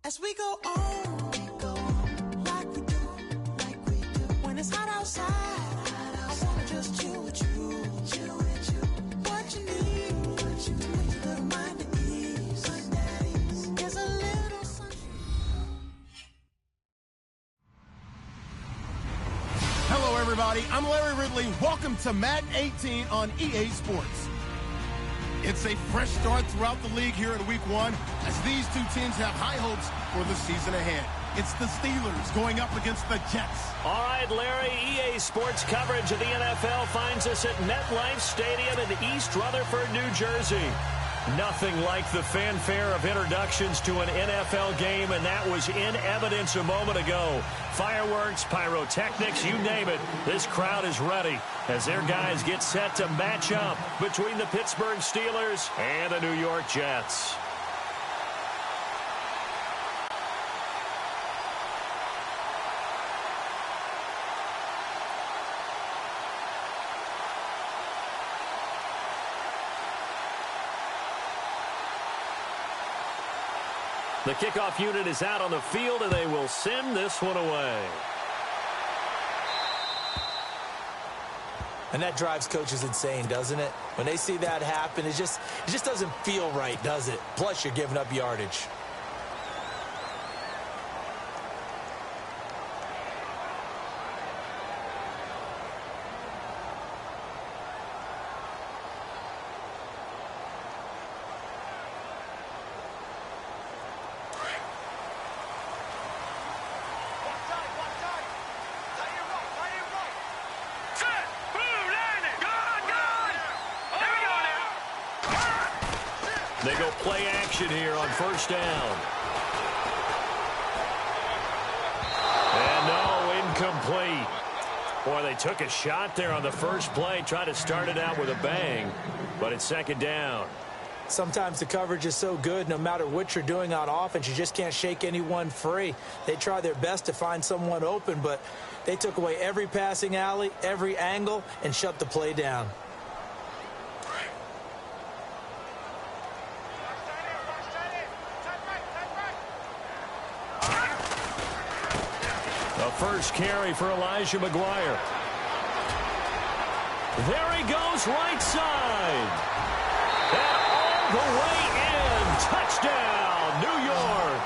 As we go on, like we do. When it's hot outside, I wanna just chill with you. What you need, to make your little mind at ease. There's a little sunshine. Hello, everybody. I'm Larry Ridley. Welcome to Madden 18 on EA Sports. It's a fresh start throughout the league here in Week 1 as these two teams have high hopes for the season ahead. It's the Steelers going up against the Jets. All right, Larry, EA Sports coverage of the NFL finds us at MetLife Stadium in East Rutherford, New Jersey. Nothing like the fanfare of introductions to an NFL game, and that was in evidence a moment ago. Fireworks, pyrotechnics, you name it. This crowd is ready as their guys get set to match up between the Pittsburgh Steelers and the New York Jets. The kickoff unit is out on the field, and they will send this one away. And that drives coaches insane, doesn't it? When they see that happen, it just doesn't feel right, does it? Plus, you're giving up yardage. They go play action here on first down. And no, incomplete. Boy, they took a shot there on the first play, tried to start it out with a bang, but it's second down. Sometimes the coverage is so good, no matter what you're doing on offense, you just can't shake anyone free. They try their best to find someone open, but they took away every passing alley, every angle, and shut the play down. First carry for Elijah McGuire. There he goes, right side. And all the way in. Touchdown, New York.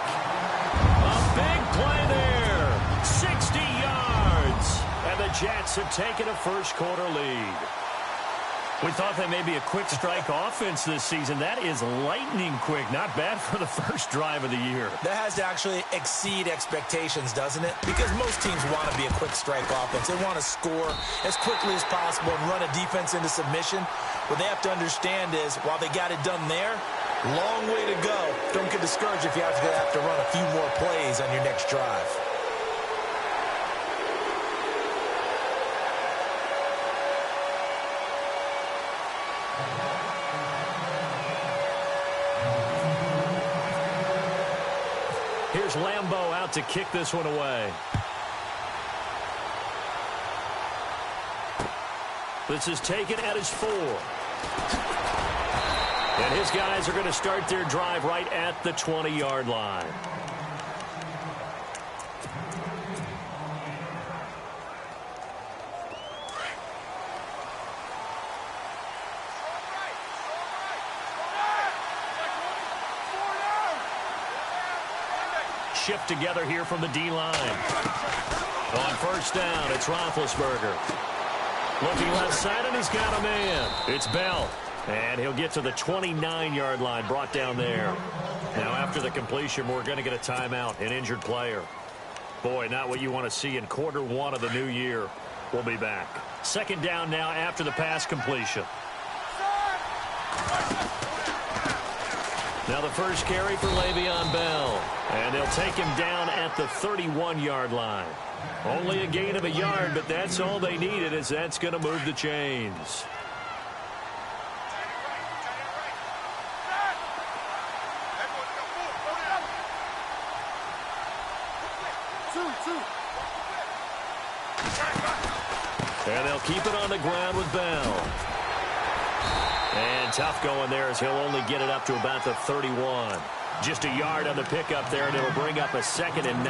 A big play there. 60 yards. And the Jets have taken a first quarter lead. We thought that may be a quick strike offense this season. That is lightning quick. Not bad for the first drive of the year. That has to actually exceed expectations, doesn't it? Because most teams want to be a quick strike offense. They want to score as quickly as possible and run a defense into submission. What they have to understand is, while they got it done there, long way to go. Don't get discouraged if you have to run a few more plays on your next drive. Here's Lambeau out to kick this one away. This is taken at his 4. And his guys are going to start their drive right at the 20-yard line. Shift together here from the D-line. On first down, it's Roethlisberger. Looking left side, and he's got a man. It's Bell. And he'll get to the 29-yard line, brought down there. Now, after the completion, we're going to get a timeout, an injured player. Boy, not what you want to see in quarter one of the new year. We'll be back. Second down now after the pass completion. Now the first carry for Le'Veon Bell. And they'll take him down at the 31-yard line. Only a gain of a yard, but that's all they needed, as that's going to move the chains. And they'll keep it on the ground with Bell. And tough going there as he'll only get it up to about the 31. Just a yard on the pickup there, and it'll bring up a 2nd and 9.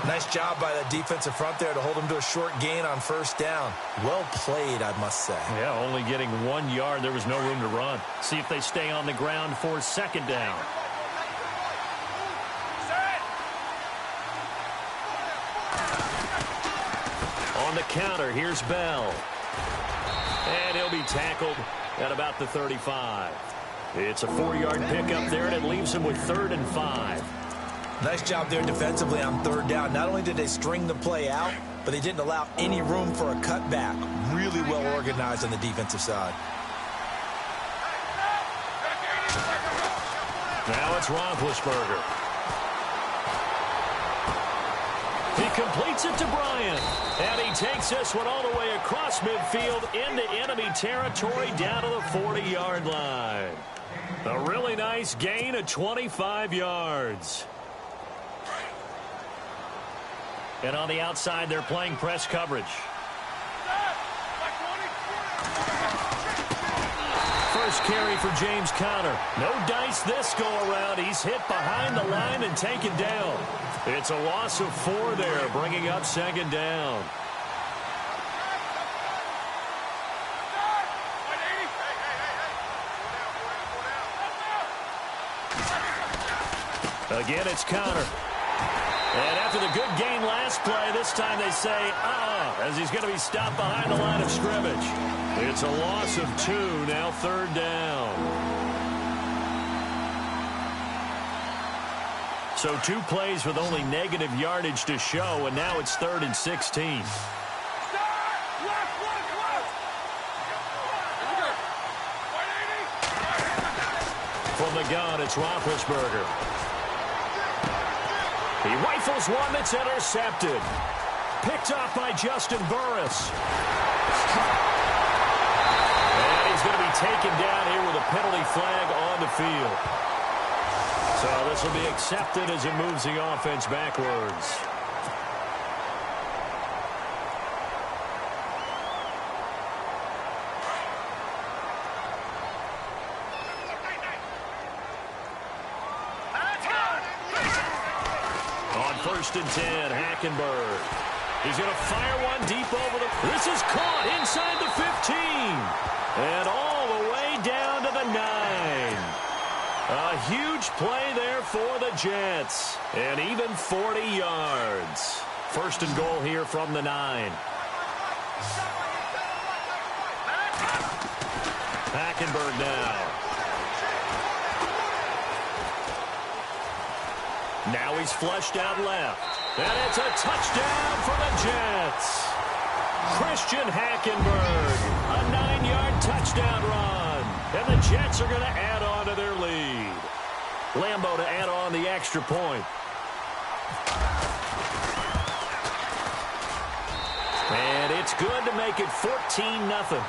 Nice job by that defensive front there to hold him to a short gain on first down. Well played, I must say. Yeah, only getting 1 yard. There was no room to run. See if they stay on the ground for 2nd down. On the counter, here's Bell. And he'll be tackled at about the 35. It's a 4-yard pickup there, and it leaves him with 3rd and 5. Nice job there defensively on 3rd down. Not only did they string the play out, but they didn't allow any room for a cutback. Really well organized on the defensive side. Now it's Roethlisberger. He completes it to Bryant. And he takes this one all the way across midfield into enemy territory down to the 40-yard line. A really nice gain of 25 yards. And on the outside, they're playing press coverage. First carry for James Conner. No dice this go-around. He's hit behind the line and taken down. It's a loss of 4 there, bringing up 2nd down. Again, it's Conner. And after the good gain last play, this time they say, as he's going to be stopped behind the line of scrimmage. It's a loss of 2, now 3rd down. So 2 plays with only negative yardage to show, and now it's 3rd and 16. From the gun, it's Roethlisberger. He rifles one that's intercepted. Picked off by Justin Burris. And he's going to be taken down here with a penalty flag on the field. So this will be accepted as it moves the offense backwards. On 1st and 10, Hackenberg. He's going to fire one deep over the... This is caught inside the 15. And all the way down to the 9. A huge play there for the Jets. And even 40 yards. 1st and goal here from the 9. Hackenberg now. Now he's flushed out left. And it's a touchdown for the Jets. Christian Hackenberg. A 9-yard touchdown run. And the Jets are going to add on to their lead. Lambeau to add on the extra point. And it's good to make it 14-0.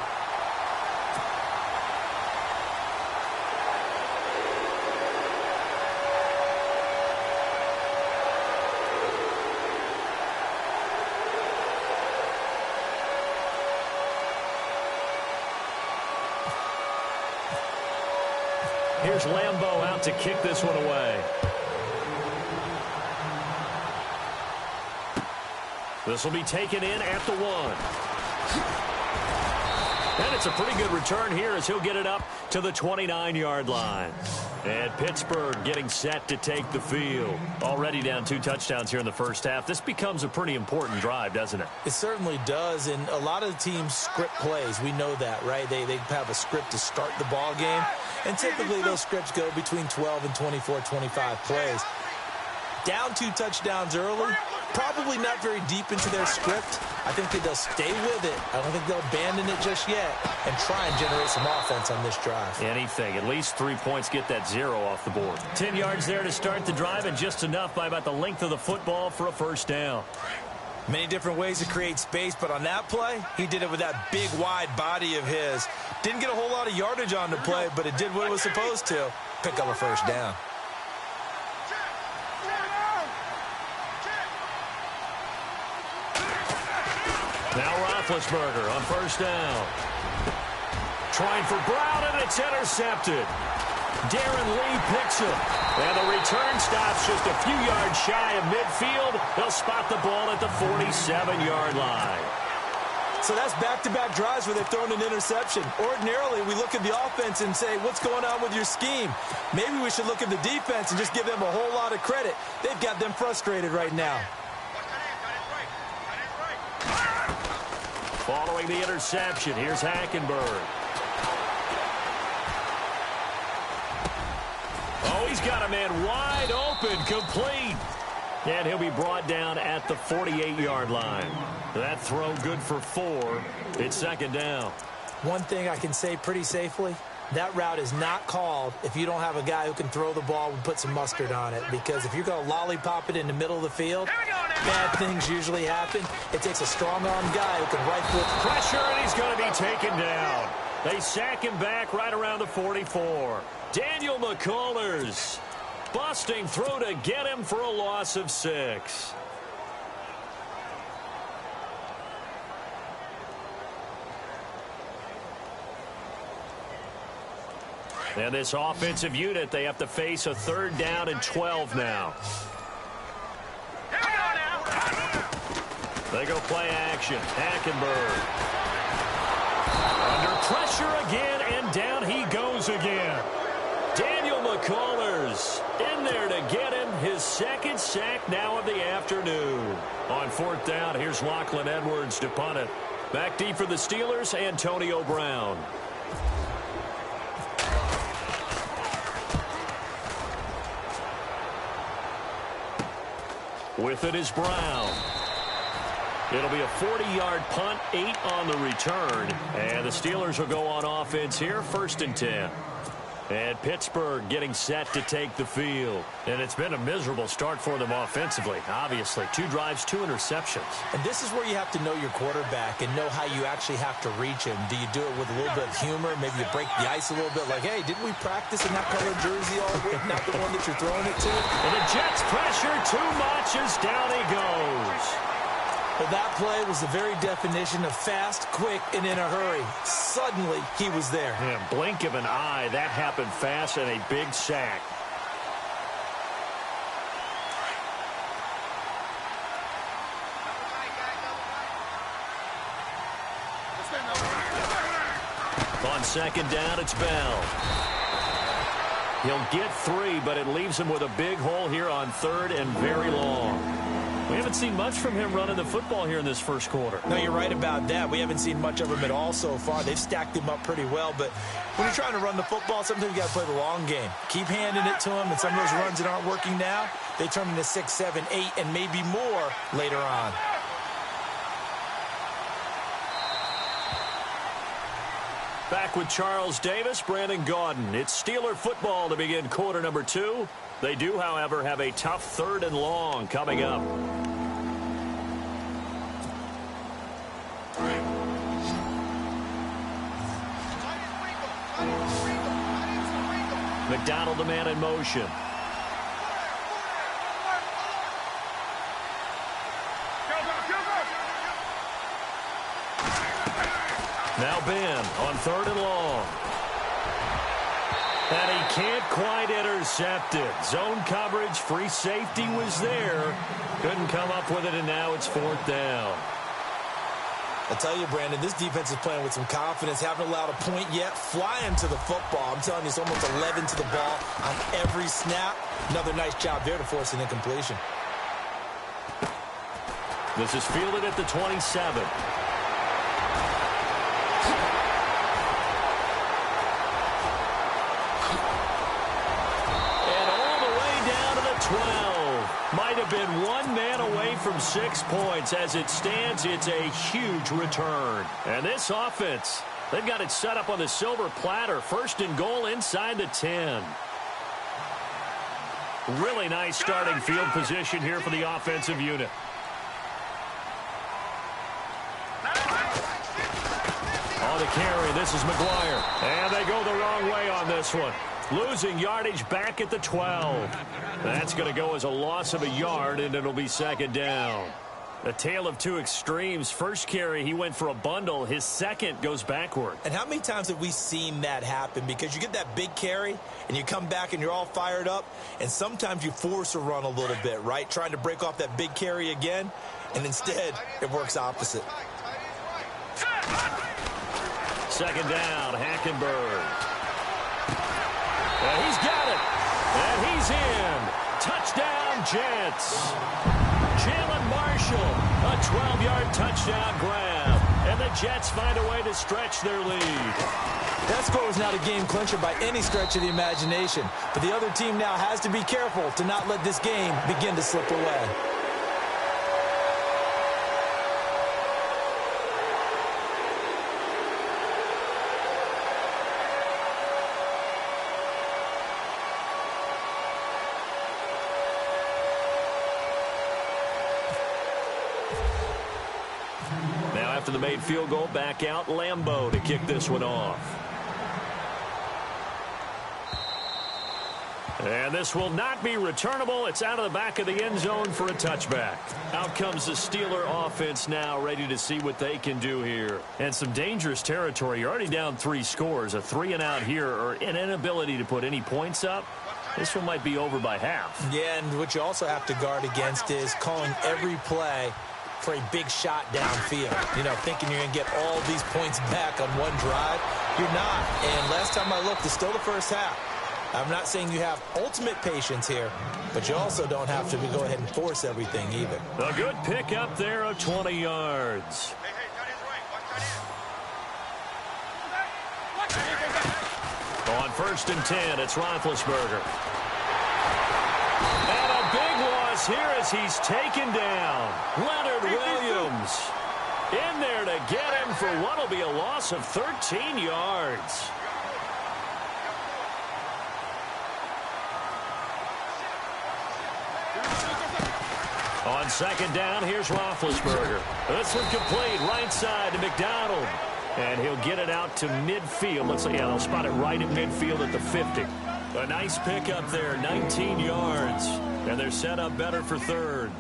Here's Lambeau out to kick this one away. This will be taken in at the 1. And it's a pretty good return here as he'll get it up to the 29-yard line. And Pittsburgh getting set to take the field. Already down 2 touchdowns here in the first half. This becomes a pretty important drive, doesn't it? It certainly does, and a lot of the teams script plays. We know that, right? They have a script to start the ball game, and typically those scripts go between 12 and 24, 25 plays. Down 2 touchdowns early, probably not very deep into their script. I think that they'll stay with it. I don't think they'll abandon it just yet and try and generate some offense on this drive. Anything. At least 3 points, get that 0 off the board. 10 yards there to start the drive, and just enough by about the length of the football for a first down. Many different ways to create space, but on that play, he did it with that big, wide body of his. Didn't get a whole lot of yardage on the play, but it did what it was supposed to. Pick up a first down. Now Roethlisberger on first down. Trying for Brown, and it's intercepted. Darren Lee picks him. And the return stops just a few yards shy of midfield. They'll spot the ball at the 47-yard line. So that's back-to-back drives where they've thrown an interception. Ordinarily, we look at the offense and say, what's going on with your scheme? Maybe we should look at the defense and just give them a whole lot of credit. They've got them frustrated right now. Following the interception, here's Hackenberg. Oh, he's got a man wide open, complete. And he'll be brought down at the 48-yard line. That throw good for 4. It's second down. One thing I can say pretty safely, that route is not called if you don't have a guy who can throw the ball and put some mustard on it. Because if you're going to lollipop it in the middle of the field, bad things usually happen. It takes a strong-armed guy who can rifle it. Pressure, and he's going to be taken down. They sack him back right around the 44. Daniel McCullers busting through to get him for a loss of 6. And this offensive unit, they have to face a 3rd down and 12 now. They go play action. Hackenberg. Under pressure again, and down he goes again. Daniel McCullers in there to get him his 2nd sack now of the afternoon. On 4th down, here's Lachlan Edwards to punt it. Back deep for the Steelers, Antonio Brown. With it is Brown. It'll be a 40-yard punt, 8 on the return. And the Steelers will go on offense here, 1st and 10. And Pittsburgh getting set to take the field. And it's been a miserable start for them offensively. Obviously, 2 drives, 2 interceptions. And this is where you have to know your quarterback and know how you actually have to reach him. Do you do it with a little bit of humor? Maybe you break the ice a little bit like, hey, didn't we practice in that color jersey all week? Not the one that you're throwing it to? And the Jets pressure too much as down he goes. Well, that play was the very definition of fast, quick, and in a hurry. Suddenly, he was there. Yeah, blink of an eye, that happened fast, and a big sack. On 2nd down, it's Bell. He'll get 3, but it leaves him with a big hole here on 3rd and very long. We haven't seen much from him running the football here in this first quarter. No, you're right about that. We haven't seen much of him at all so far. They've stacked him up pretty well, but when you're trying to run the football, sometimes you got to play the long game. Keep handing it to him, and some of those runs that aren't working now, they turn into 6, 7, 8, and maybe more later on. Back with Charles Davis, Brandon Gaudin. It's Steeler football to begin quarter number 2. They do, however, have a tough 3rd and long coming up. McDonald, the man in motion. Now Ben on 3rd and long. And he can't quite intercept it. Zone coverage, free safety was there. Couldn't come up with it, and now it's 4th down. I tell you, Brandon, this defense is playing with some confidence. Haven't allowed a point yet. Flying to the football. I'm telling you, it's almost 11 to the ball on every snap. Another nice job there to force an incompletion. This is fielded at the 27. Might have been one man away from 6 points. As it stands, it's a huge return. And this offense, they've got it set up on the silver platter. 1st and goal inside the 10. Really nice starting field position here for the offensive unit. On the carry, this is McGuire. And they go the wrong way on this one. Losing yardage back at the 12. That's going to go as a loss of a yard, and it'll be 2nd down. A tale of two extremes. First carry, he went for a bundle. His second goes backward. And how many times have we seen that happen? Because you get that big carry, and you come back and you're all fired up, and sometimes you force a run a little bit, right? Trying to break off that big carry again, and instead it works opposite. Second down, Hackenberg. And he's got it. And he's in. Touchdown, Jets. Jalen Marshall, a 12-yard touchdown grab. And the Jets find a way to stretch their lead. That score was not a game clincher by any stretch of the imagination. But the other team now has to be careful to not let this game begin to slip away. After the made field goal, back out Lambeau to kick this one off. And this will not be returnable. It's out of the back of the end zone for a touchback. Out comes the Steeler offense now, ready to see what they can do here. And some dangerous territory. You're already down 3 scores. A 3-and-out here, or an inability to put any points up. This one might be over by half. Yeah, and what you also have to guard against is calling every play for a big shot downfield. You know, thinking you're going to get all these points back on one drive. You're not. And last time I looked, it's still the first half. I'm not saying you have ultimate patience here, but you also don't have to go ahead and force everything either. A good pick up there of 20 yards. On 1st and 10, it's Roethlisberger. And a big loss here as he's taken down. Leonard Williams in there to get him for what will be a loss of 13 yards. On 2nd down, here's Roethlisberger. This one complete, right side to McDonald. And he'll get it out to midfield. Looks like, yeah, they'll spot it right at midfield at the 50. A nice pickup there, 19 yards. And they're set up better for 3rd.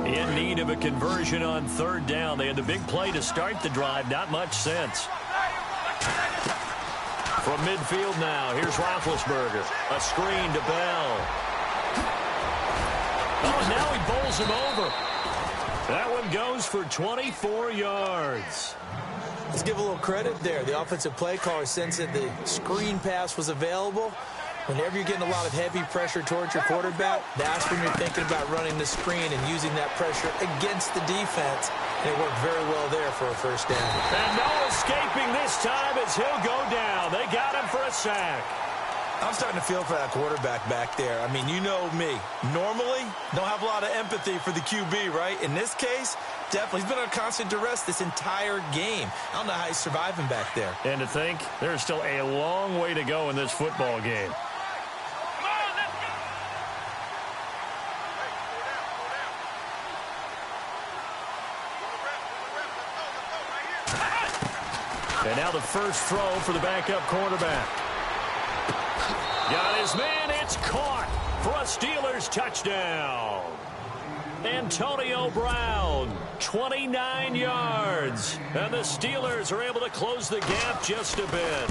In need of a conversion on 3rd down. They had the big play to start the drive. Not much sense. From midfield now, here's Roethlisberger. A screen to Bell. Oh, now he bowls him over. That one goes for 24 yards. Let's give a little credit there. The offensive play caller sensed that the screen pass was available. Whenever you're getting a lot of heavy pressure towards your quarterback, that's when you're thinking about running the screen and using that pressure against the defense. And it worked very well there for a 1st down. And no escaping this time as he'll go down. They got him for a sack. I'm starting to feel for that quarterback back there. I mean, you know me. Normally, don't have a lot of empathy for the QB, right? In this case, definitely. He's been under constant duress this entire game. I don't know how he's surviving back there. And to think, there's still a long way to go in this football game. And now the first throw for the backup quarterback. Got his man. It's caught for a Steelers touchdown. Antonio Brown, 29 yards. And the Steelers are able to close the gap just a bit.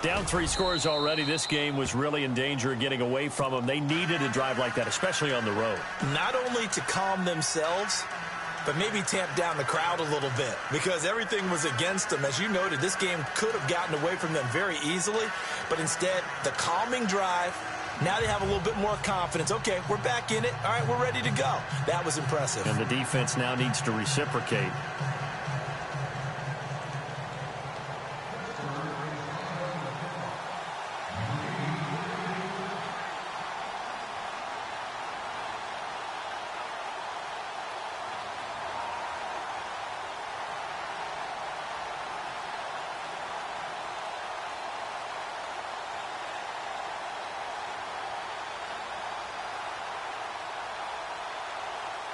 Down 3 scores already. This game was really in danger of getting away from them. They needed a drive like that, especially on the road. Not only to calm themselves, but maybe tamp down the crowd a little bit because everything was against them. As you noted, this game could have gotten away from them very easily, but instead, the calming drive, now they have a little bit more confidence. Okay, we're back in it. All right, we're ready to go. That was impressive. And the defense now needs to reciprocate.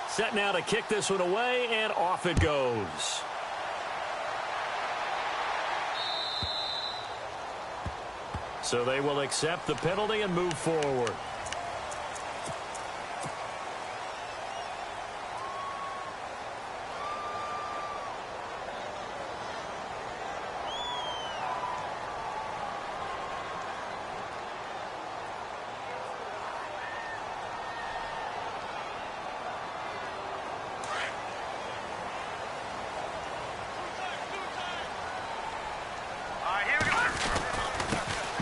Set now to kick this one away, and off it goes. So they will accept the penalty and move forward.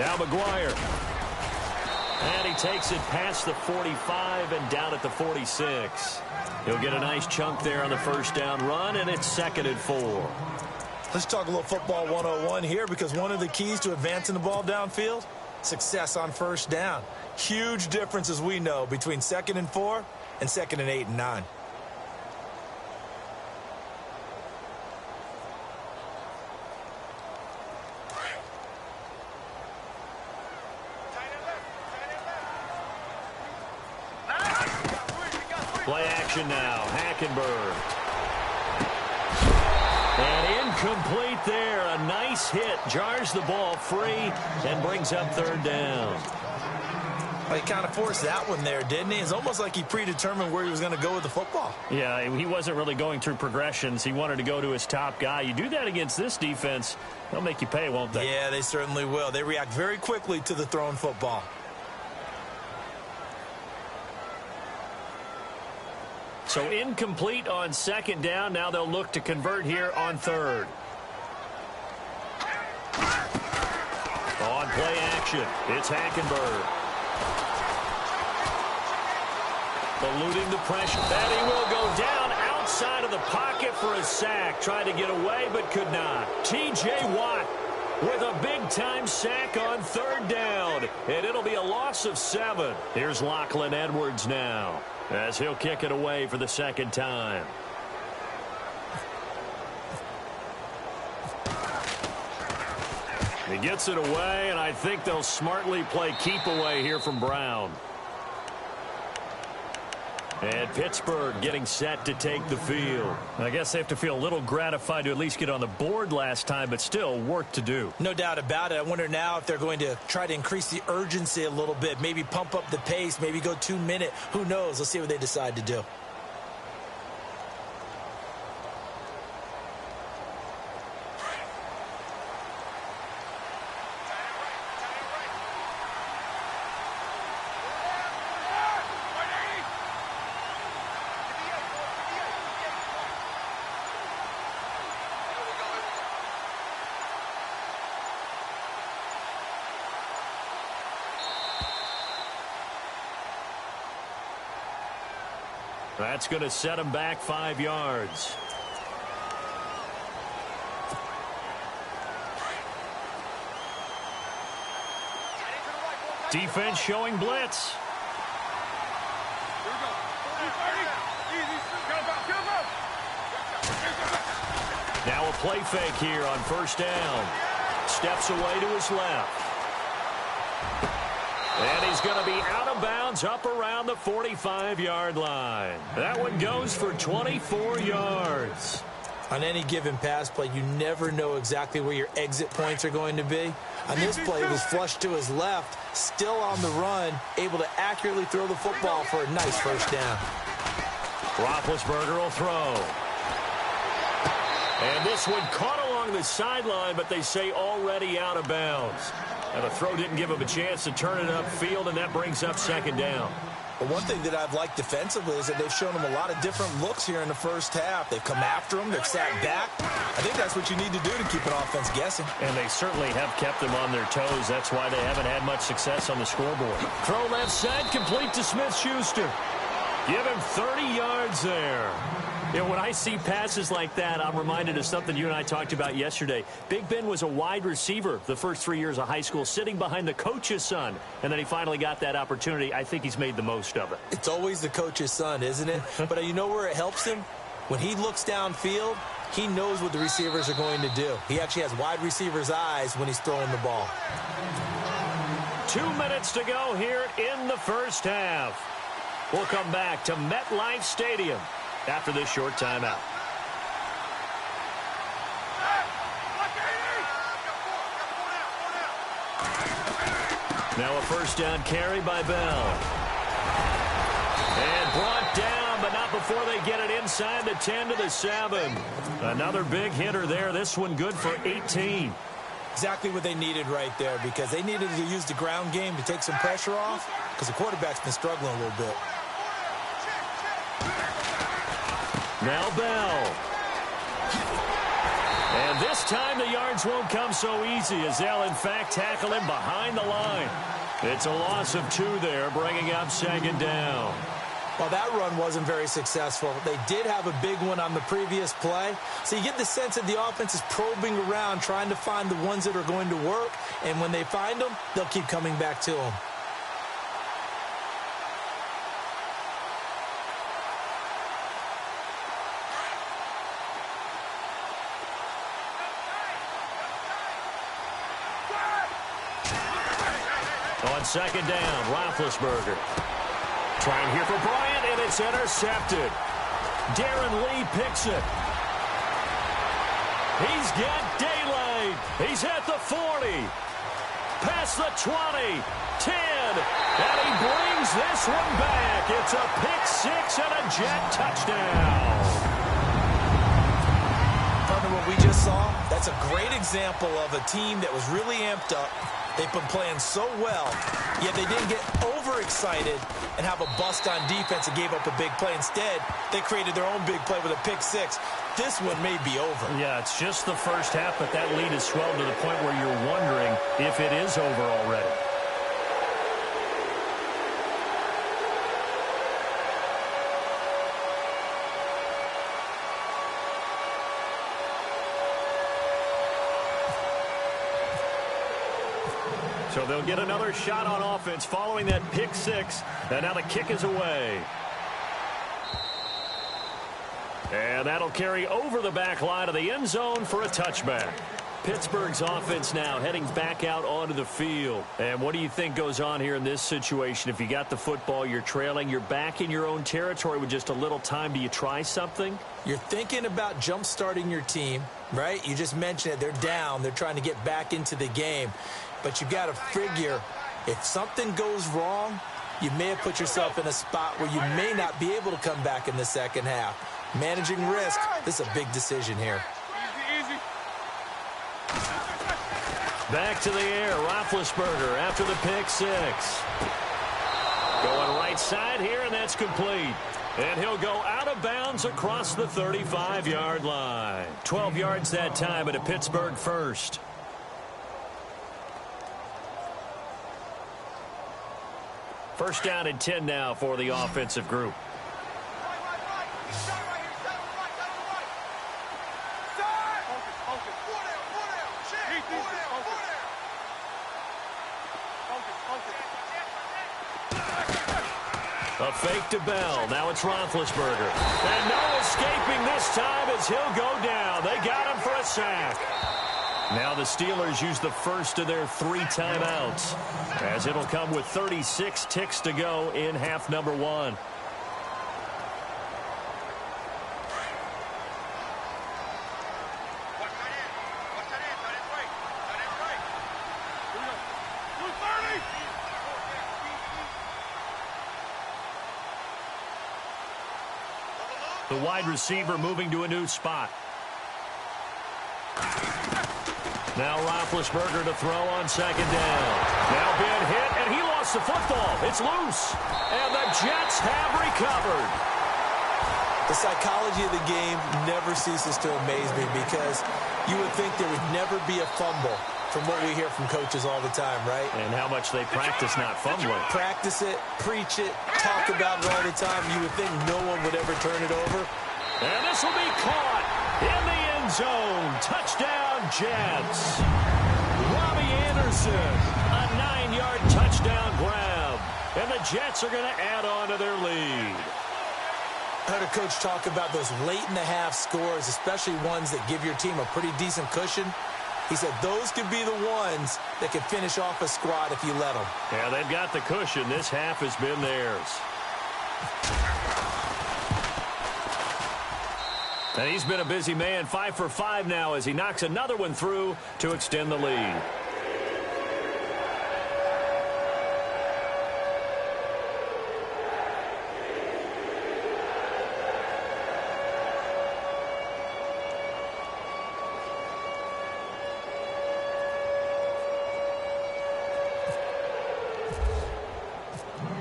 Now McGuire. And he takes it past the 45 and down at the 46. He'll get a nice chunk there on the first down run, and it's 2nd and 4. Let's talk a little football 101 here, because one of the keys to advancing the ball downfield, success on first down. Huge difference, as we know, between 2nd and 4 and 2nd and 8 and 9. Play action now. Hackenberg. And incomplete there. A nice hit. Jars the ball free and brings up 3rd down. Well, he kind of forced that one there, didn't he? It's almost like he predetermined where he was going to go with the football. Yeah, he wasn't really going through progressions. He wanted to go to his top guy. You do that against this defense, they'll make you pay, won't they? Yeah, they certainly will. They react very quickly to the thrown football. So incomplete on 2nd down. Now they'll look to convert here on 3rd. On play action, it's Hackenberg. Eluding the pressure. And he will go down outside of the pocket for a sack. Tried to get away, but could not. T.J. Watt with a big-time sack on 3rd down. And it'll be a loss of 7. Here's Lachlan Edwards now, as he'll kick it away for the 2nd time. He gets it away, and I think they'll smartly play keep away here from Brown. And Pittsburgh getting set to take the field. I guess they have to feel a little gratified to at least get on the board last time, but still work to do. No doubt about it. I wonder now if they're going to try to increase the urgency a little bit, maybe pump up the pace, maybe go 2-minute. Who knows? Let's see what they decide to do. That's going to set him back 5 yards. Defense showing blitz. Now a play fake here on 1st down. Steps away to his left. And he's going to be out of bounds up around the 45-yard line. That one goes for 24 yards. On any given pass play, you never know exactly where your exit points are going to be. On this play, it was flushed to his left, still on the run, able to accurately throw the football for a nice 1st down. Roethlisberger will throw. And this one caught along the sideline, but they say already out of bounds. And the throw didn't give him a chance to turn it upfield, and that brings up 2nd down. But one thing that I've liked defensively is that they've shown him a lot of different looks here in the 1st half. They've come after him. They've sat back. I think that's what you need to do to keep an offense guessing. And they certainly have kept them on their toes. That's why they haven't had much success on the scoreboard. Throw left side, complete to Smith-Schuster. Give him 30 yards there. You know, when I see passes like that, I'm reminded of something you and I talked about yesterday. Big Ben was a wide receiver the first 3 years of high school, sitting behind the coach's son, and then he finally got that opportunity. I think he's made the most of it. It's always the coach's son, isn't it? But you know where it helps him? When he looks downfield, he knows what the receivers are going to do. He actually has wide receivers' eyes when he's throwing the ball. 2 minutes to go here in the 1st half. We'll come back to MetLife Stadium after this short timeout. Now a 1st down carry by Bell. And brought down, but not before they get it inside the 10 to the 7. Another big hitter there. This one good for 18. Exactly what they needed right there, because they needed to use the ground game to take some pressure off, because the quarterback's been struggling a little bit. Now Bell. And This time the yards won't come so easy as they'll, in fact, tackle him behind the line. It's a loss of 2 there, bringing up 2nd down. Well, that run wasn't very successful. They did have a big one on the previous play. So you get the sense that the offense is probing around, trying to find the ones that are going to work. And when they find them, they'll keep coming back to them. On 2nd down, Roethlisberger. Trying here for Bryant, and it's intercepted. Darren Lee picks it. He's got daylight. He's at the 40. Past the 20. 10. And he brings this one back. It's a pick 6 and a Jet touchdown. Partner, what we just saw, that's a great example of a team that was really amped up. They've been playing so well, yet they didn't get overexcited and have a bust on defense and gave up a big play. Instead, they created their own big play with a pick 6. This one may be over. Yeah, it's just the first half, but that lead has swelled to the point where you're wondering if it is over already. So they'll get another shot on offense following that pick 6. And now the kick is away. And that'll carry over the back line of the end zone for a touchback. Pittsburgh's offense now heading back out onto the field. And what do you think goes on here in this situation? If you got the football, you're trailing, you're back in your own territory with just a little time. Do you try something? You're thinking about jump-starting your team, right? You just mentioned it. They're down. They're trying to get back into the game. But you've got to figure, if something goes wrong, you may have put yourself in a spot where you may not be able to come back in the second half. Managing risk, this is a big decision here. Back to the air, Roethlisberger after the pick 6. Going right side here, and that's complete. And he'll go out of bounds across the 35-yard line. 12 yards that time, and a Pittsburgh first. First down and 10 now for the offensive group. A fake to Bell. Now it's Roethlisberger. And no escaping this time as he'll go down. They got him for a sack. Now the Steelers use the first of their 3 timeouts, as it'll come with 36 ticks to go in half number 1. The wide receiver moving to a new spot. Now Roethlisberger to throw on 2nd down. Now being hit, and he lost the football. It's loose. And the Jets have recovered. The psychology of the game never ceases to amaze me, because you would think there would never be a fumble from what we hear from coaches all the time, right? And how much they practice not fumbling. Practice it, preach it, talk about it all the time. You would think no one would ever turn it over. And this will be caught in the end zone. Touchdown, Jets. Robbie Anderson, a 9-yard touchdown grab. And the Jets are going to add on to their lead. I heard a coach talk about those late-in-the-half scores, especially ones that give your team a pretty decent cushion. He said those could be the ones that can finish off a squad if you let them. Yeah, they've got the cushion. This half has been theirs. And he's been a busy man, 5 for 5 now as he knocks another one through to extend the lead.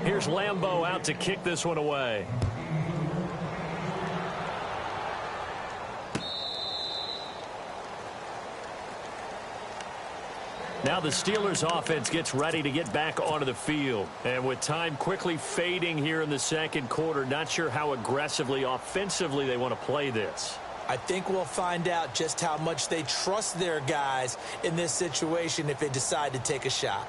Here's Lambeau out to kick this one away. Now the Steelers offense gets ready to get back onto the field. And with time quickly fading here in the second quarter, not sure how aggressively, offensively they want to play this. I think we'll find out just how much they trust their guys in this situation if they decide to take a shot.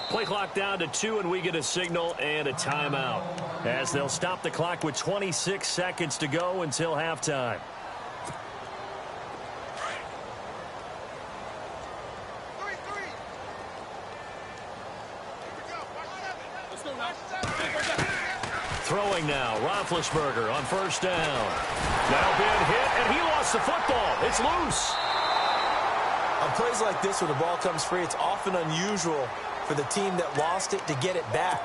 Play clock down to 2, and we get a signal and a timeout as they'll stop the clock with 26 seconds to go until halftime. Throwing now, Roethlisberger on first down. Now being hit, and he lost the football. It's loose. On plays like this where the ball comes free, it's often unusual for the team that lost it to get it back,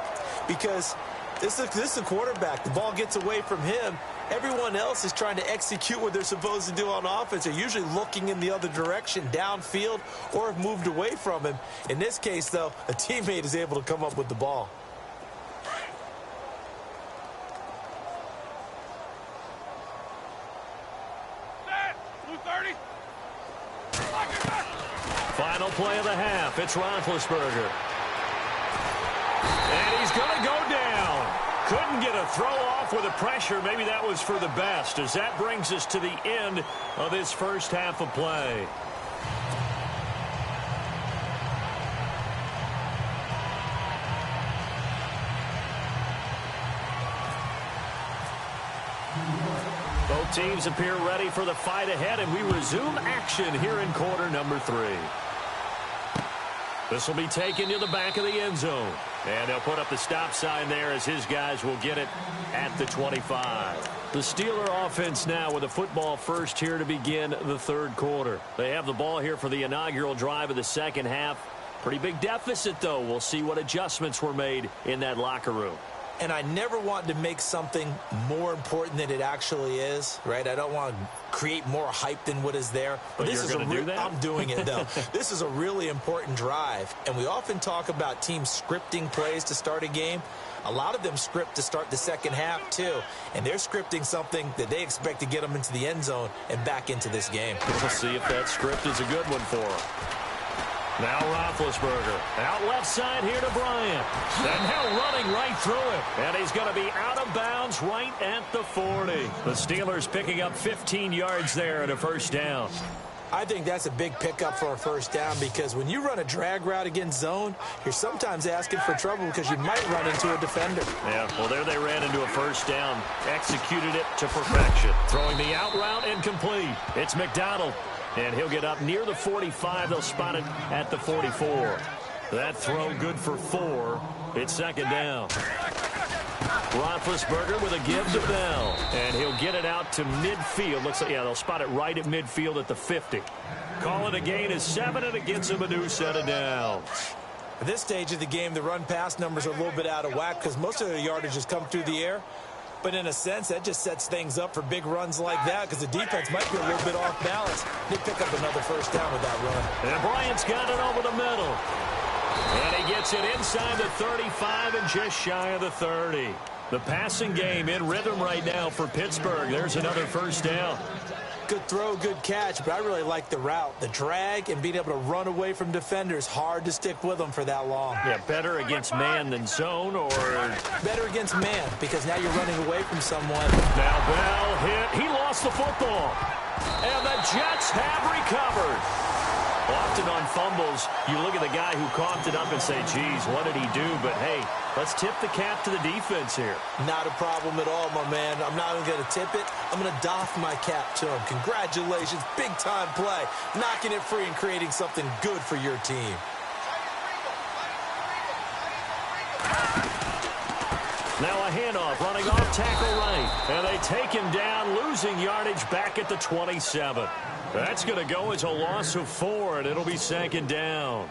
because this is a quarterback. The ball gets away from him. Everyone else is trying to execute what they're supposed to do on offense. They're usually looking in the other direction, downfield, or have moved away from him. In this case, though, a teammate is able to come up with the ball. Final play of the half. It's Roethlisberger. And he's going to go down. Couldn't get a throw off with the pressure. Maybe that was for the best, as that brings us to the end of this first half of play. Both teams appear ready for the fight ahead, and we resume action here in quarter number 3. This will be taken to the back of the end zone. And they'll put up the stop sign there as his guys will get it at the 25. The Steeler offense now with a football first here to begin the third quarter. They have the ball here for the inaugural drive of the second half. Pretty big deficit, though. We'll see what adjustments were made in that locker room. And I never want to make something more important than it actually is, right? I don't want to create more hype than what is there. But this is going to do that? I'm doing it, though. This is a really important drive. And we often talk about teams scripting plays to start a game. A lot of them script to start the second half, too. And they're scripting something that they expect to get them into the end zone and back into this game. We'll see if that script is a good one for them. Now Roethlisberger, out left side here to Bryant. And now running right through it. And he's going to be out of bounds right at the 40. The Steelers picking up 15 yards there at a first down. I think that's a big pickup for a first down, because when you run a drag route against zone, you're sometimes asking for trouble because you might run into a defender. Yeah, well, there they ran into a first down. Executed it to perfection. Throwing the out route incomplete. It's McDonald. And he'll get up near the 45. They'll spot it at the 44. That throw good for 4. It's second down. Roethlisberger with a give to Bell. And he'll get it out to midfield. Looks like, yeah, they'll spot it right at midfield at the 50. Call it a gain of 7, and it gets him a new set of downs. At this stage of the game, the run-pass numbers are a little bit out of whack because most of their yardage has come through the air. But in a sense, that just sets things up for big runs like that, because the defense might be a little bit off balance. They pick up another first down with that run. And Bryant's got it over the middle. And he gets it inside the 35 and just shy of the 30. The passing game in rhythm right now for Pittsburgh. There's another first down. Good throw, good catch, but I really like the route. The drag and being able to run away from defenders, hard to stick with them for that long. Yeah, better against man than zone, or? Better against man, because now you're running away from someone. Now Bell hit. He lost the football. And the Jets have recovered. Often on fumbles, you look at the guy who coughed it up and say, geez, what did he do? But, hey, let's tip the cap to the defense here. Not a problem at all, my man. I'm not even going to tip it. I'm going to doff my cap to him. Congratulations. Big-time play. Knocking it free and creating something good for your team. Now a handoff running off tackle right. And they take him down, losing yardage back at the 27. That's going to go as a loss of 4, and it'll be second down.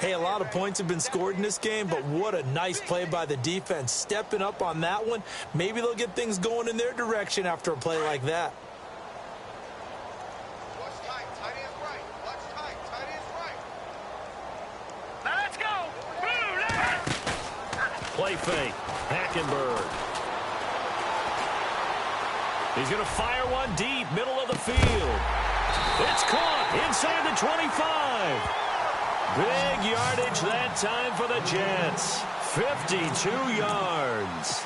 Hey, a lot of points have been scored in this game, but what a nice play by the defense. Stepping up on that one, maybe they'll get things going in their direction after a play like that. Play fake. Hackenberg. He's going to fire one deep, middle of the field. It's caught inside the 25. Big yardage that time for the Jets. 52 yards.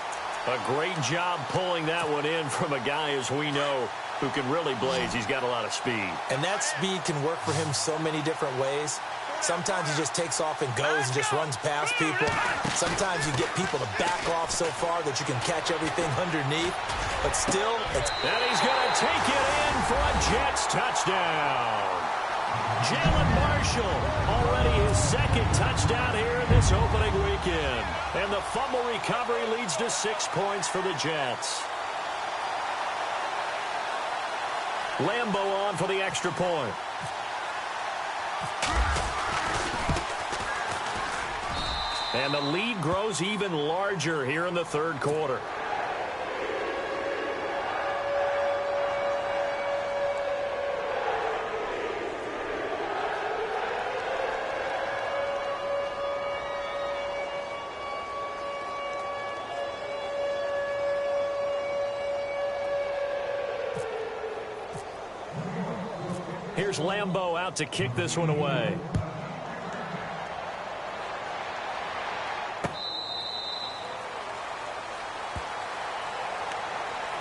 A great job pulling that one in from a guy, as we know, who can really blaze. He's got a lot of speed. And that speed can work for him so many different ways. Sometimes he just takes off and goes and just runs past people. Sometimes you get people to back off so far that you can catch everything underneath. But still, it's... And he's going to take it in for a Jets touchdown. Jalen Marshall, already his second touchdown here in this opening weekend. And the fumble recovery leads to 6 points for the Jets. Lambo on for the extra point. And the lead grows even larger here in the third quarter. Here's Lambo out to kick this one away.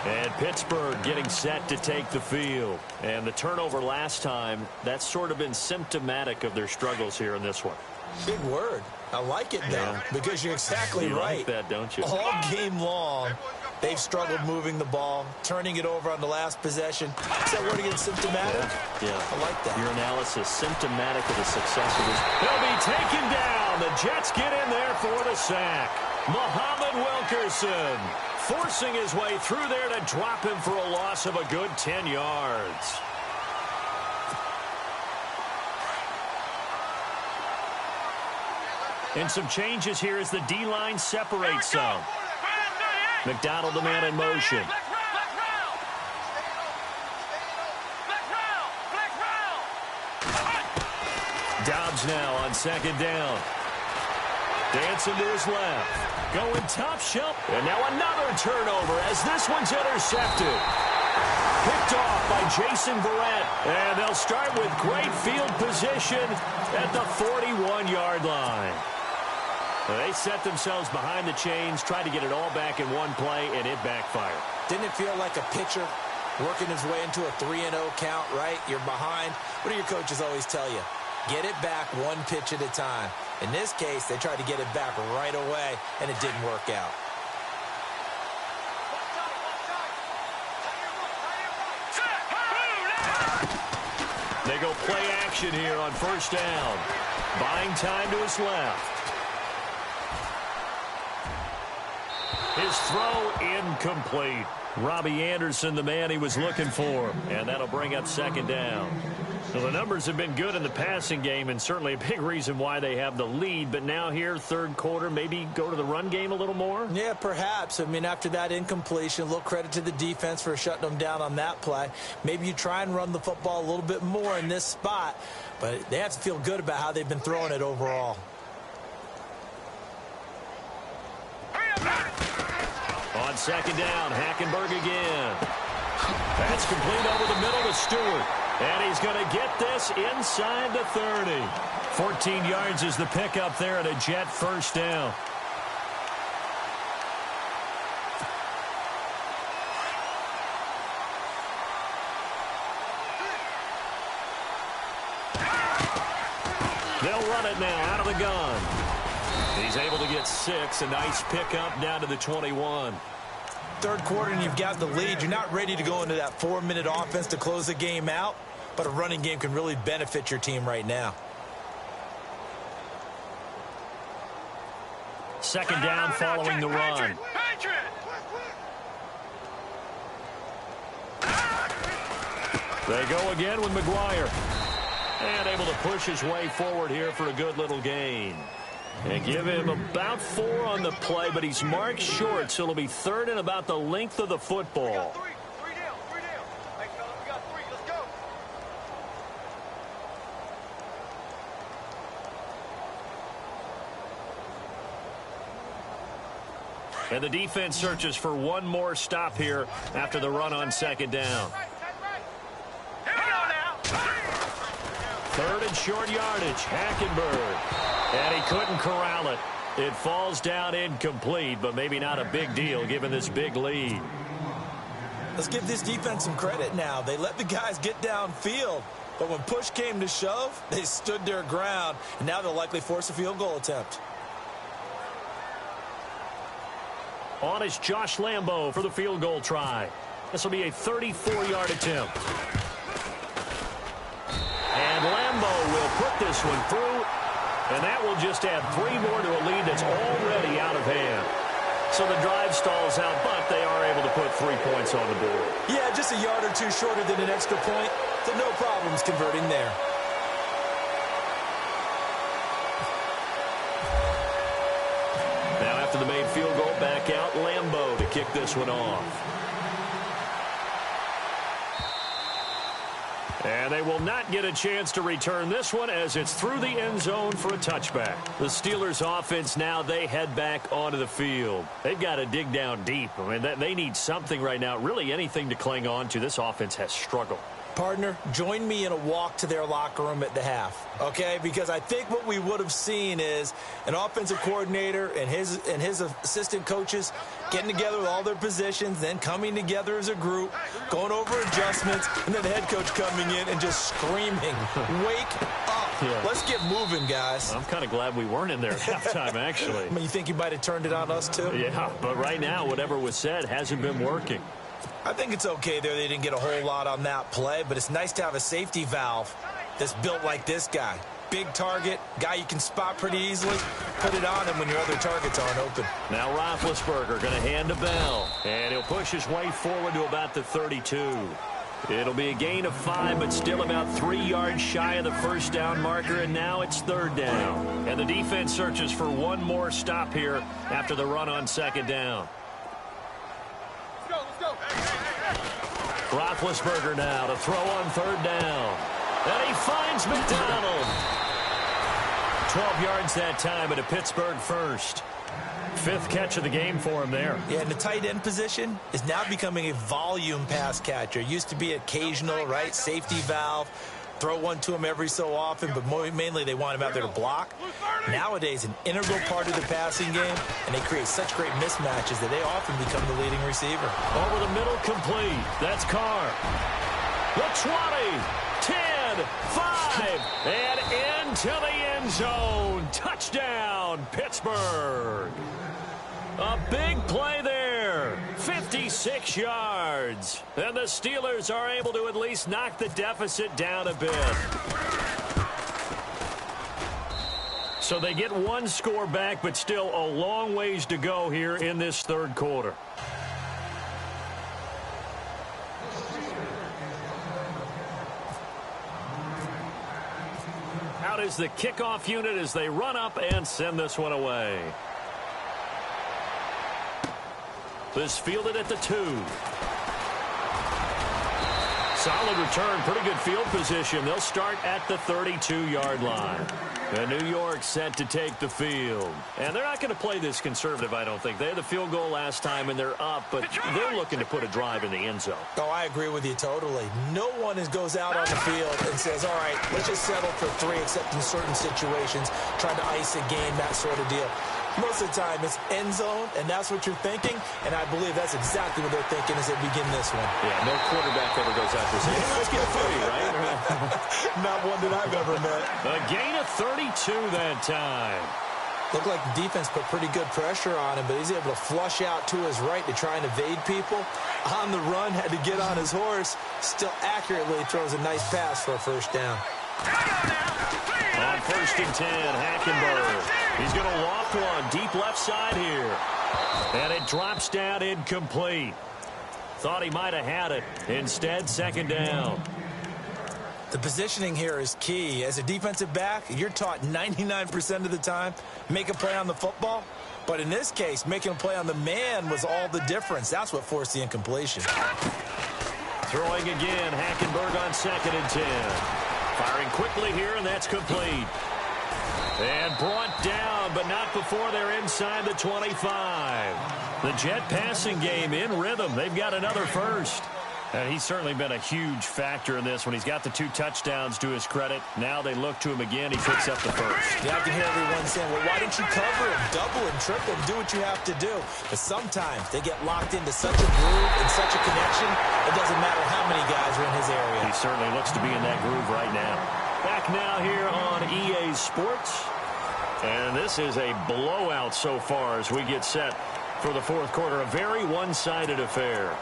And Pittsburgh getting set to take the field. And the turnover last time, that's sort of been symptomatic of their struggles here in this one. Big word. I like it, though, because you're exactly right. You like that, don't you? All game long, they've struggled moving the ball, turning it over on the last possession. Is that word again, symptomatic? Yeah. I like that. Your analysis, symptomatic of the success of this. He'll be taken down. The Jets get in there for the sack. Muhammad Wilkerson forcing his way through there to drop him for a loss of a good 10 yards. And some changes here as the D-line separates some. McDonald, the man in motion. Dobbs now on second down. Dancing to his left. Going top shelf. And now another turnover as this one's intercepted. Picked off by Jason Verrett. And they'll start with great field position at the 41-yard line. They set themselves behind the chains, tried to get it all back in one play, and it backfired. Didn't it feel like a pitcher working his way into a 3-0 count, right? You're behind. What do your coaches always tell you? Get it back one pitch at a time. In this case, they tried to get it back right away, and it didn't work out. They go play action here on first down. Buying time to his left. His throw incomplete. Robbie Anderson, the man he was looking for. And that'll bring up second down. Well, the numbers have been good in the passing game and certainly a big reason why they have the lead. But now here, third quarter, maybe go to the run game a little more? Yeah, perhaps. I mean, after that incompletion, a little credit to the defense for shutting them down on that play. Maybe you try and run the football a little bit more in this spot. But they have to feel good about how they've been throwing it overall. On second down, Hackenberg again. That's complete over the middle to Stewart. And he's going to get this inside the 30. 14 yards is the pickup there at a Jet first down. They'll run it now out of the gun. He's able to get 6. A nice pickup down to the 21. Third quarter and you've got the lead. You're not ready to go into that 4-minute offense to close the game out, but a running game can really benefit your team right now. Second down following the run. They go again with McGuire. And able to push his way forward here for a good little gain. And give him about 4 on the play, but he's marked short, so it'll be 3rd and about the length of the football. Three down. Hey, fellas, we got 3. Let's go. And the defense searches for one more stop here after the run on 2nd down. Here we go now. 3rd and short yardage, Hackenberg. And he couldn't corral it. It falls down incomplete, but maybe not a big deal given this big lead. Let's give this defense some credit now. They let the guys get downfield, but when push came to shove, they stood their ground, and now they'll likely force a field goal attempt. On is Josh Lambo for the field goal try. This will be a 34-yard attempt. And Lambo will put this one through. And that will just add 3 more to a lead that's already out of hand. So the drive stalls out, but they are able to put 3 points on the board. Yeah, just a yard or 2 shorter than an extra point, so no problems converting there. Now after the made field goal, back out Lambo to kick this one off. And they will not get a chance to return this one as it's through the end zone for a touchback. The Steelers offense now, they head back onto the field. They've got to dig down deep. I mean, they need something right now, really anything to cling on to. This offense has struggled. Partner, join me in a walk to their locker room at the half, okay? Because I think what we would have seen is an offensive coordinator and his assistant coaches getting together with all their positions, then coming together as a group, going over adjustments, and then the head coach coming in and just screaming, wake up. Yeah. Let's get moving, guys. I'm kind of glad we weren't in there at halftime, actually. I mean, you think you might have turned it on us, too? Yeah, but right now, whatever was said hasn't been working. I think it's okay there. They didn't get a whole lot on that play, but it's nice to have a safety valve that's built like this guy. Big target, guy you can spot pretty easily. Put it on him when your other targets aren't open. Now Roethlisberger going to hand to Bell, and he'll push his way forward to about the 32. It'll be a gain of 5, but still about 3 yards shy of the first down marker, and now it's 3rd down. And the defense searches for one more stop here after the run on 2nd down. Roethlisberger now to throw on 3rd down. And he finds McDonald. 12 yards that time at a Pittsburgh first. 5th catch of the game for him there. Yeah, and the tight end position is now becoming a volume pass catcher. Used to be occasional, right? Safety valve. Throw one to him every so often, but mainly they want him out there to block. Nowadays, an integral part of the passing game, and they create such great mismatches that they often become the leading receiver. Over the middle, complete. That's Carr. The 20, 10, 5, and into the end zone. Touchdown, Pittsburgh. A big play there. 56 yards. And the Steelers are able to at least knock the deficit down a bit. So they get one score back, but still a long ways to go here in this 3rd quarter. Out is the kickoff unit as they run up and send this one away. This fielded at the 2. Solid return, pretty good field position. They'll start at the 32-yard line. And New York set to take the field. And they're not going to play this conservative, I don't think. They had the field goal last time, and they're up, but they're looking to put a drive in the end zone. Oh, I agree with you totally. No one goes out on the field and says, all right, let's just settle for 3, except in certain situations, trying to ice a game, that sort of deal. Most of the time, it's end zone, and that's what you're thinking, and I believe that's exactly what they're thinking as they begin this one. Yeah, no quarterback ever goes out there saying, hey, let's get 3, right? Not one that I've ever met. A gain of 32 that time. Looked like the defense put pretty good pressure on him, but he's able to flush out to his right to try and evade people. On the run, had to get on his horse. Still accurately throws a nice pass for a 1st down. On 1st and 10, Hackenberg. He's going to loft one deep left side here. And it drops down incomplete. Thought he might have had it. Instead, 2nd down. The positioning here is key. As a defensive back, you're taught 99% of the time, make a play on the football. But in this case, making a play on the man was all the difference. That's what forced the incompletion. Throwing again, Hackenberg on 2nd and 10. Firing quickly here, and that's complete. And brought down, but not before they're inside the 25. The Jet passing game in rhythm. They've got another first. And he's certainly been a huge factor in this when he's got the 2 touchdowns to his credit. Now they look to him again. He picks up the first. Yeah, I can hear everyone saying, well, why don't you cover him, double him, triple him, do what you have to do. But sometimes they get locked into such a groove and such a connection, it doesn't matter how many guys are in his area. He certainly looks to be in that groove right now. Back now here on EA Sports. And this is a blowout so far as we get set for the 4th quarter. A very one-sided affair.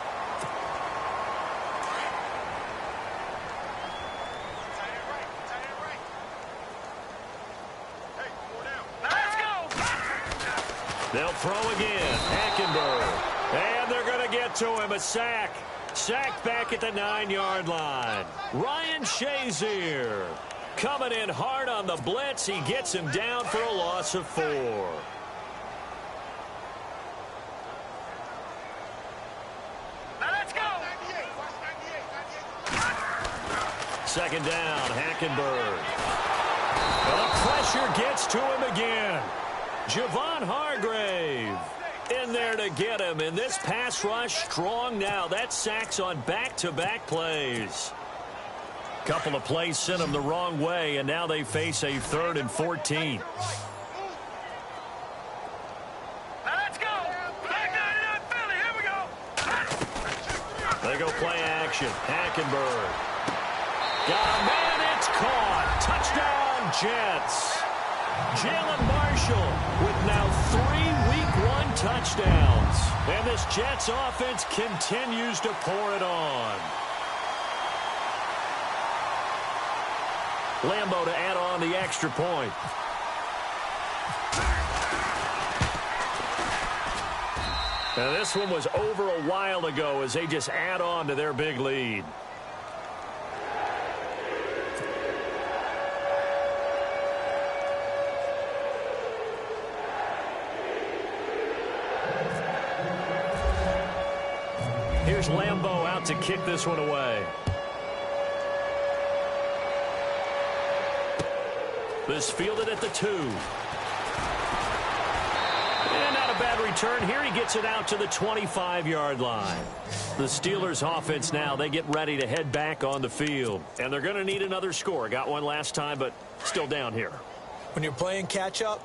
They'll throw again. Hackenberg. And they're going to get to him. A sack. Sacked back at the 9-yard line. Ryan Shazier coming in hard on the blitz. He gets him down for a loss of 4. Now let's go. 2nd down. Hackenberg. The pressure gets to him again. Javon Hargrave in there to get him. And this pass rush strong now. That sacks on back-to-back plays. Couple of plays sent them the wrong way, and now they face a 3rd and 14. Now let's go. Back down in Philly. Here we go. They go play action. Hackenberg. Got a man. It's caught. Touchdown, Jets. Jalen Marshall with now 3 Week 1 touchdowns. And this Jets offense continues to pour it on. Lambo to add on the extra point. Now this one was over a while ago as they just add on to their big lead. Here's Lambo out to kick this one away. This fielded at the 2. And not a bad return. Here he gets it out to the 25-yard line. The Steelers offense now, they get ready to head back on the field. And they're going to need another score. Got one last time, but still down here. When you're playing catch-up,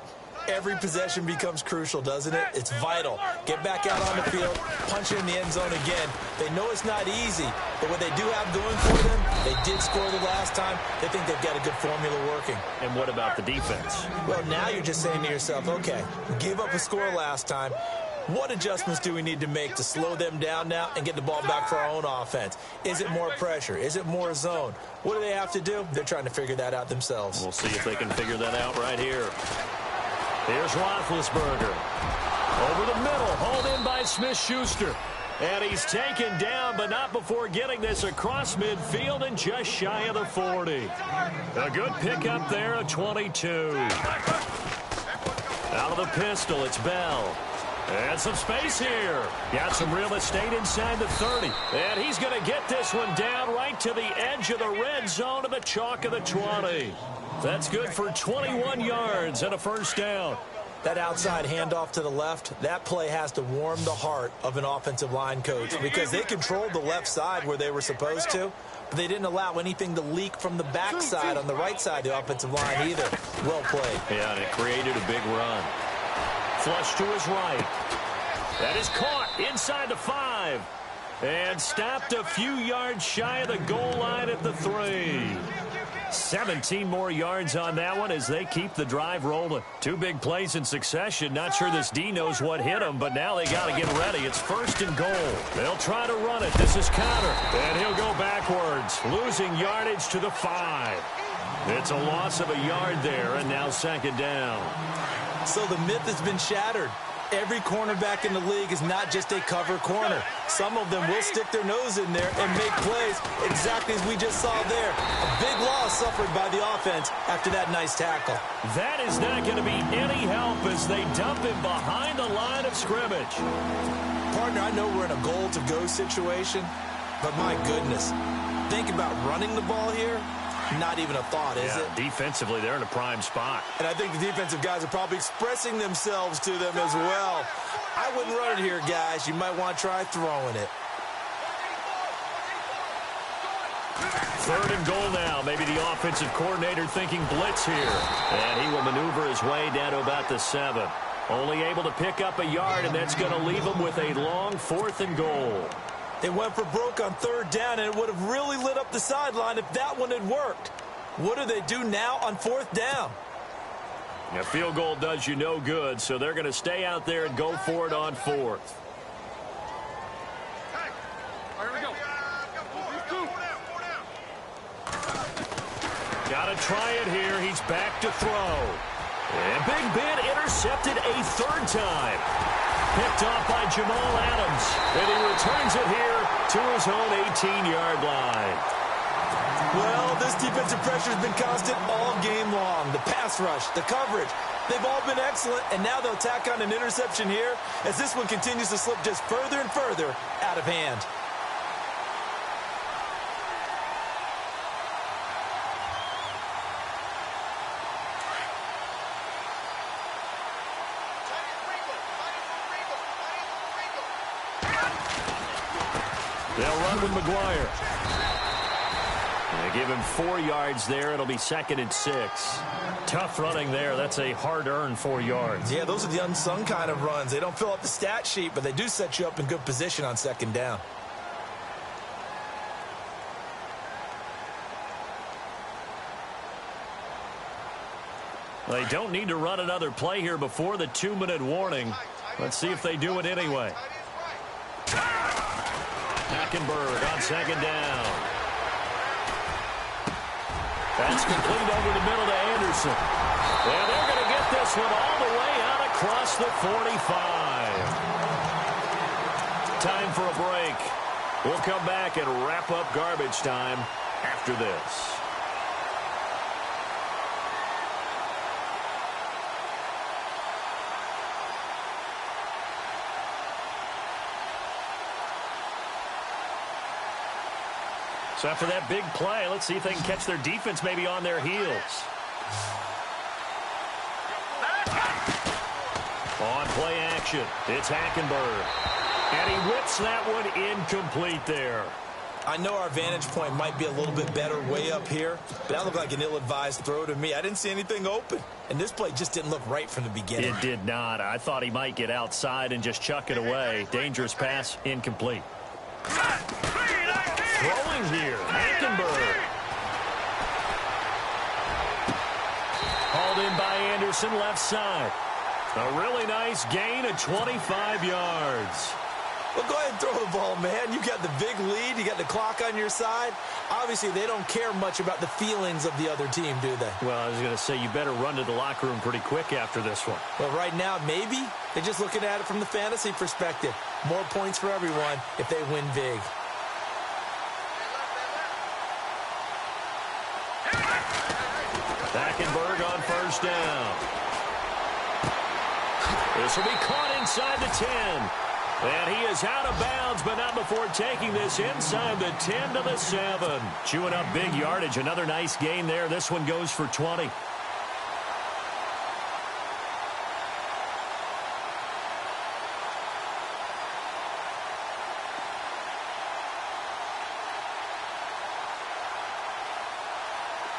every possession becomes crucial, doesn't it? It's vital. Get back out on the field, punch it in the end zone again. They know it's not easy, but what they do have going for them, they did score the last time. They think they've got a good formula working. And what about the defense? Well, now you're just saying to yourself, okay, we gave up a score last time. What adjustments do we need to make to slow them down now and get the ball back for our own offense? Is it more pressure? Is it more zone? What do they have to do? They're trying to figure that out themselves. We'll see if they can figure that out right here. Here's Roethlisberger. Over the middle, hauled in by Smith-Schuster. And he's taken down, but not before getting this across midfield and just shy of the 40. A good pickup there, a 22. Out of the pistol, it's Bell. And some space here. Got some real estate inside the 30. And he's going to get this one down right to the edge of the red zone of the chalk of the 20. That's good for 21 yards and a first down. That outside handoff to the left, that play has to warm the heart of an offensive line coach because they controlled the left side where they were supposed to, but they didn't allow anything to leak from the backside on the right side of the offensive line either. Well played. Yeah, and it created a big run. Flush to his right. That is caught inside the 5. And stopped a few yards shy of the goal line at the 3. 17 more yards on that one as they keep the drive rolling. 2 big plays in succession. Not sure this D knows what hit him, but now they got to get ready. It's 1st and goal. They'll try to run it. This is counter. And he'll go backwards, losing yardage to the 5. It's a loss of a yard there, and now 2nd down. So the myth has been shattered. Every cornerback in the league is not just a cover corner. Some of them will stick their nose in there and make plays exactly as we just saw there. A big loss suffered by the offense after that nice tackle. That is not going to be any help as they dump him behind the line of scrimmage. Partner, I know we're in a goal-to-go situation, but my goodness, think about running the ball here. Not even a thought, is it? Defensively, they're in a prime spot. And I think the defensive guys are probably expressing themselves to them as well. I wouldn't run it here, guys. You might want to try throwing it. 3rd and goal now. Maybe the offensive coordinator thinking blitz here. And he will maneuver his way down to about the 7. Only able to pick up a yard, and that's going to leave him with a long 4th and goal. They went for broke on 3rd down, and it would have really lit up the sideline if that one had worked. What do they do now on 4th down? A field goal does you no good, so they're going to stay out there and go for it on 4th. Got to try it here. He's back to throw. And Big Ben intercepted a 3rd time. Picked off by Jamal Adams. And he returns it here to his own 18-yard line. Well, this defensive pressure has been constant all game long. The pass rush, the coverage, they've all been excellent. And now they'll tack on an interception here as this one continues to slip just further and further out of hand. They'll run with McGuire. They give him 4 yards there. It'll be 2nd and 6. Tough running there. That's a hard-earned 4 yards. Yeah, those are the unsung kind of runs. They don't fill up the stat sheet, but they do set you up in good position on 2nd down. They don't need to run another play here before the 2-minute warning. Let's see if they do it anyway. Hackenberg on 2nd down. That's complete over the middle to Anderson. And they're going to get this one all the way out across the 45. Time for a break. We'll come back and wrap up garbage time after this. So after that big play, let's see if they can catch their defense maybe on their heels. On play action, it's Hackenberg. And he whips that one incomplete there. I know our vantage point might be a little bit better way up here, but that looked like an ill-advised throw to me. I didn't see anything open, and this play just didn't look right from the beginning. It did not. I thought he might get outside and just chuck it away. Dangerous pass, incomplete. Throwing here, Hackenberg. Hauled in by Anderson, left side. A really nice gain of 25 yards. Well, go ahead and throw the ball, man. You got the big lead. You got the clock on your side. Obviously, they don't care much about the feelings of the other team, do they? Well, I was going to say you better run to the locker room pretty quick after this one. Well, right now, maybe. They're just looking at it from the fantasy perspective. More points for everyone if they win big. Hackenberg on 1st down. This will be caught inside the 10. And he is out of bounds, but not before taking this inside the 10 to the 7. Chewing up big yardage. Another nice gain there. This one goes for 20.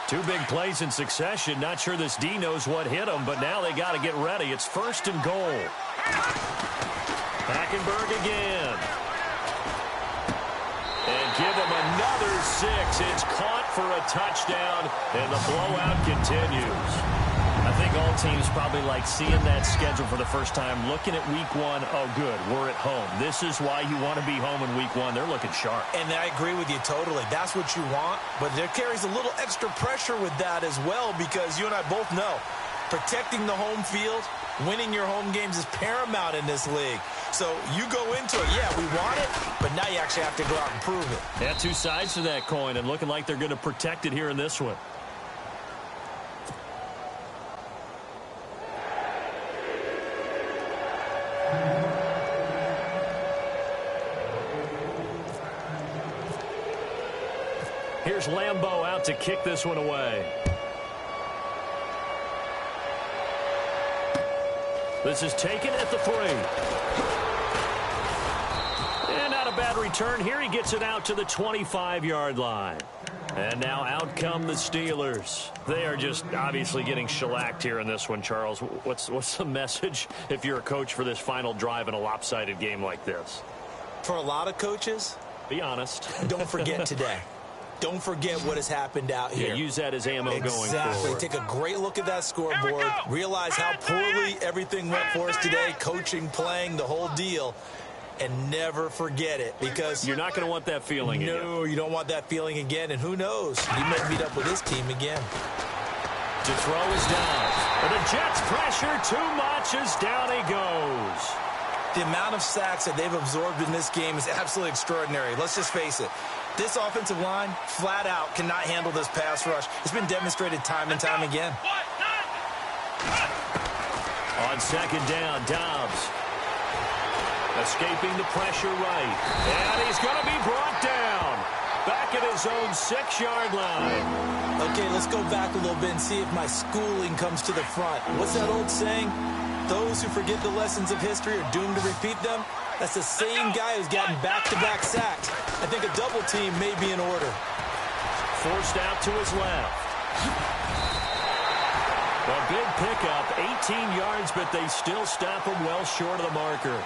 Two big plays in succession. Not sure this D knows what hit him, but now they got to get ready. It's 1st and goal. Hackenberg again. And give him another 6. It's caught for a touchdown, and the blowout continues. I think all teams probably like seeing that schedule for the first time, looking at week 1. Oh, good, we're at home. This is why you want to be home in week 1. They're looking sharp. And I agree with you totally. That's what you want, but there carries a little extra pressure with that as well because you and I both know Protecting the home field, winning your home games is paramount in this league. So you go into it, yeah, we want it, but now you actually have to go out and prove it. Yeah, two sides to that coin, and looking like they're going to protect it here in this one. Here's Lambeau out to kick this one away. This is taken at the 3. And not a bad return here. He gets it out to the 25-yard line. And now out come the Steelers. They are just obviously getting shellacked here in this one, Charles. What's the message if you're a coach for this final drive in a lopsided game like this? For a lot of coaches, be honest. Don't forget today. Don't forget what has happened out here. Yeah, use that as ammo going forward. Exactly. Take a great look at that scoreboard. Realize how poorly everything went for us today. Coaching, playing, the whole deal. And never forget it, because you're not going to want that feeling again. No, you don't want that feeling again. And who knows? He may meet up with his team again. To throw is down. And the Jets pressure too much as down he goes. The amount of sacks that they've absorbed in this game is absolutely extraordinary. Let's just face it. This offensive line, flat out, cannot handle this pass rush. It's been demonstrated time and time again. On second down, Dobbs. Escaping the pressure right. And he's going to be brought down. Back at his own 6-yard line. Okay, let's go back a little bit and see if my schooling comes to the front. What's that old saying? Those who forget the lessons of history are doomed to repeat them. That's the same guy who's gotten back-to-back sacks. I think a double team may be in order. Forced out to his left. A big pickup, 18 yards, but they still stop him well short of the marker.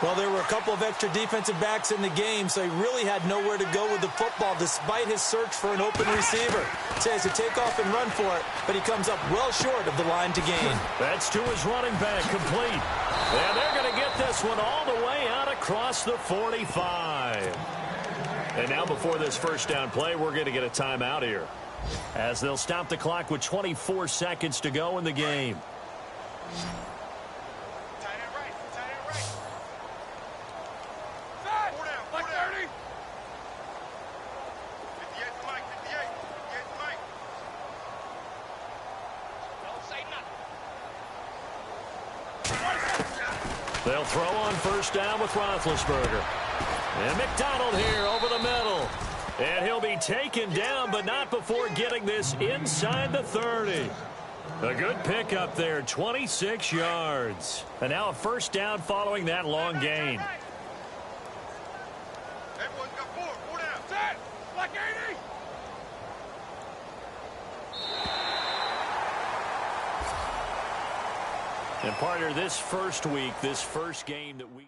Well, there were a couple of extra defensive backs in the game, so he really had nowhere to go with the football despite his search for an open receiver. So he has to take off and run for it, but he comes up well short of the line to gain. That's to his running back, complete. And they're going to get this one all the way out across the 45. And now before this first down play, we're going to get a timeout here, as they'll stop the clock with 24 seconds to go in the game. They'll throw on first down with Roethlisberger. And McDonald here over the middle. And he'll be taken down, but not before getting this inside the 30. A good pickup there, 26 yards. And now a first down following that long gain. Everyone's got four down. Set! Like 80! And partner, this first week, this first game that we